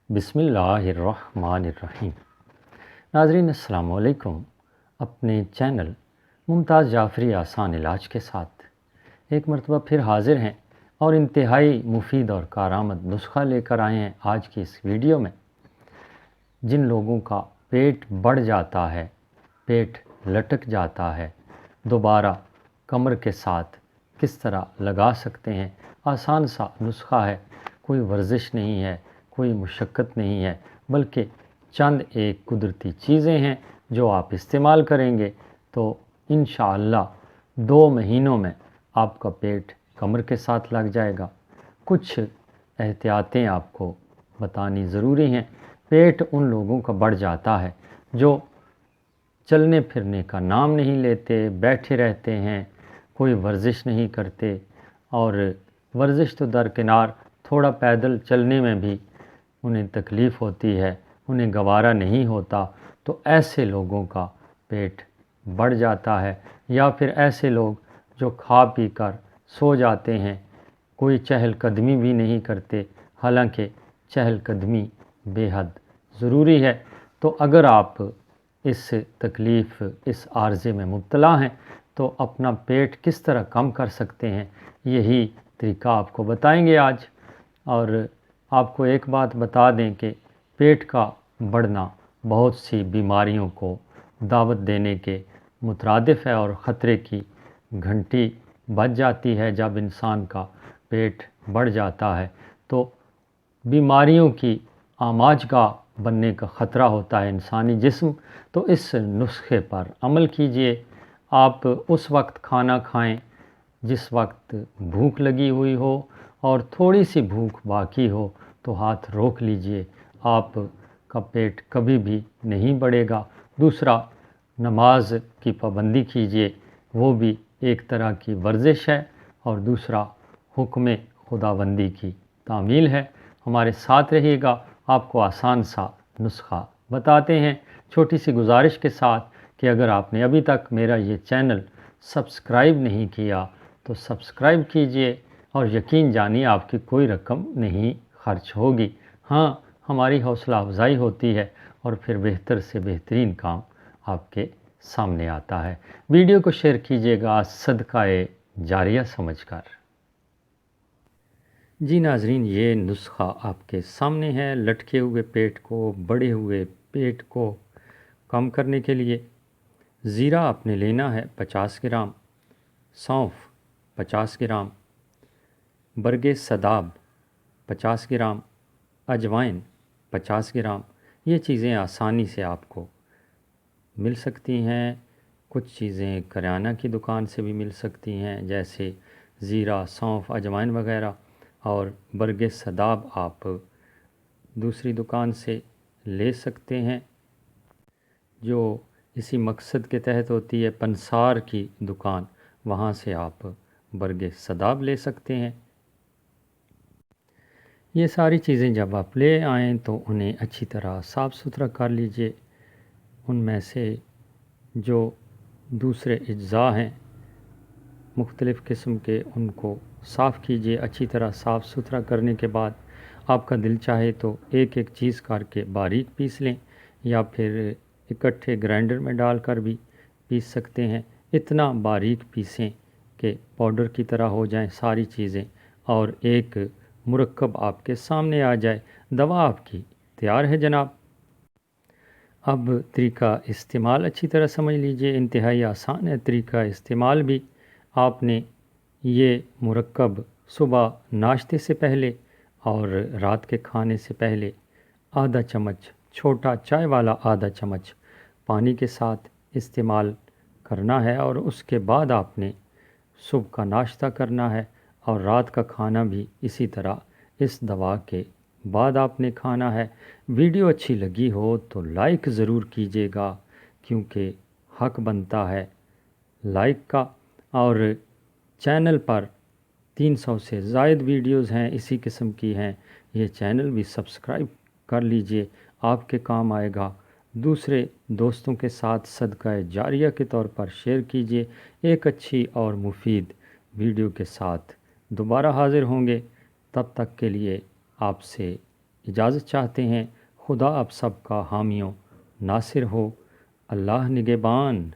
बिस्मिल्लाहिर्रहमानिर्रहीम। नाज़रीन अस्सलाम वालेकुम। अपने चैनल मुमताज़ जाफ़री आसान इलाज के साथ एक मरतबा फिर हाज़िर हैं और इंतहाई मुफीद और कारआमद नुस्खा लेकर आए हैं आज की इस वीडियो में। जिन लोगों का पेट बढ़ जाता है, पेट लटक जाता है, दोबारा कमर के साथ किस तरह लगा सकते हैं। आसान सा नुस्खा है, कोई वर्जिश नहीं है, कोई मुशक्क़त नहीं है, बल्कि चंद एक कुदरती चीज़ें हैं जो आप इस्तेमाल करेंगे तो इंशाअल्लाह 2 महीनों में आपका पेट कमर के साथ लग जाएगा। कुछ एहतियातें आपको बतानी ज़रूरी हैं। पेट उन लोगों का बढ़ जाता है जो चलने फिरने का नाम नहीं लेते, बैठे रहते हैं, कोई वर्जिश नहीं करते, और वर्जिश तो दरकिनार, थोड़ा पैदल चलने में भी उन्हें तकलीफ़ होती है, उन्हें गवारा नहीं होता। तो ऐसे लोगों का पेट बढ़ जाता है। या फिर ऐसे लोग जो खा पी कर सो जाते हैं, कोई चहलकदमी भी नहीं करते, हालांकि चहलकदमी बेहद ज़रूरी है। तो अगर आप इस तकलीफ़, इस आर्ज़े में मुब्तला हैं तो अपना पेट किस तरह कम कर सकते हैं, यही तरीका आपको बताएंगे आज। और आपको एक बात बता दें कि पेट का बढ़ना बहुत सी बीमारियों को दावत देने के मुतरादिफ है और ख़तरे की घंटी बज जाती है। जब इंसान का पेट बढ़ जाता है तो बीमारियों की आमाजगाह बनने का ख़तरा होता है इंसानी जिस्म। तो इस नुस्खे पर अमल कीजिए। आप उस वक्त खाना खाएं जिस वक्त भूख लगी हुई हो, और थोड़ी सी भूख बाकी हो तो हाथ रोक लीजिए, आपका पेट कभी भी नहीं बढ़ेगा। दूसरा, नमाज की पाबंदी कीजिए, वो भी एक तरह की वर्जिश है, और दूसरा हुक्म खुदाबंदी की तामील है। हमारे साथ रहिएगा, आपको आसान सा नुस्खा बताते हैं, छोटी सी गुजारिश के साथ कि अगर आपने अभी तक मेरा ये चैनल सब्सक्राइब नहीं किया तो सब्सक्राइब कीजिए, और यकीन जानिए आपकी कोई रकम नहीं खर्च होगी। हाँ, हमारी हौसला अफजाई होती है और फिर बेहतर से बेहतरीन काम आपके सामने आता है। वीडियो को शेयर कीजिएगा सदकाए जारिया समझकर। जी नाजरीन, ये नुस्खा आपके सामने है। लटके हुए पेट को, बढ़े हुए पेट को कम करने के लिए ज़ीरा आपने लेना है 50 ग्राम, सौंफ 50 ग्राम, बरगे सदाब 50 ग्राम, अजवाइन 50 ग्राम। ये चीज़ें आसानी से आपको मिल सकती हैं। कुछ चीज़ें किराना की दुकान से भी मिल सकती हैं, जैसे ज़ीरा, सौंफ, अजवाइन वगैरह। और बरगे सदाब आप दूसरी दुकान से ले सकते हैं जो इसी मकसद के तहत होती है, पंसार की दुकान, वहाँ से आप बरगे सदाब ले सकते हैं। ये सारी चीज़ें जब आप ले आएँ तो उन्हें अच्छी तरह साफ़ सुथरा कर लीजिए। उनमें से जो दूसरे अज्ज़ा हैं मुख्तलिफ़ किस्म के, उनको साफ़ कीजिए। अच्छी तरह साफ़ सुथरा करने के बाद आपका दिल चाहे तो एक एक चीज़ करके बारीक पीस लें, या फिर इकट्ठे ग्राइंडर में डालकर भी पीस सकते हैं। इतना बारीक पीसें कि पाउडर की तरह हो जाएं सारी चीज़ें, और एक मुरक्कब आपके सामने आ जाए। दवा आपकी तैयार है जनाब। अब तरीका इस्तेमाल अच्छी तरह समझ लीजिए, इंतहाई आसान है तरीका इस्तेमाल भी। आपने ये मुरक्कब सुबह नाश्ते से पहले और रात के खाने से पहले आधा चम्मच, छोटा चाय वाला आधा चम्मच पानी के साथ इस्तेमाल करना है, और उसके बाद आपने सुबह का नाश्ता करना है, और रात का खाना भी इसी तरह इस दवा के बाद आपने खाना है। वीडियो अच्छी लगी हो तो लाइक ज़रूर कीजिएगा, क्योंकि हक बनता है लाइक का। और चैनल पर 300 से ज़ायद वीडियोज़ हैं, इसी किस्म की हैं। ये चैनल भी सब्सक्राइब कर लीजिए, आपके काम आएगा। दूसरे दोस्तों के साथ सदका जारिया के तौर पर शेयर कीजिए। एक अच्छी और मुफीद वीडियो के साथ दोबारा हाज़िर होंगे। तब तक के लिए आपसे اجازت چاہتے ہیں۔ خدا اب سب کا حامی و ناصر ہو، اللہ نگہبان۔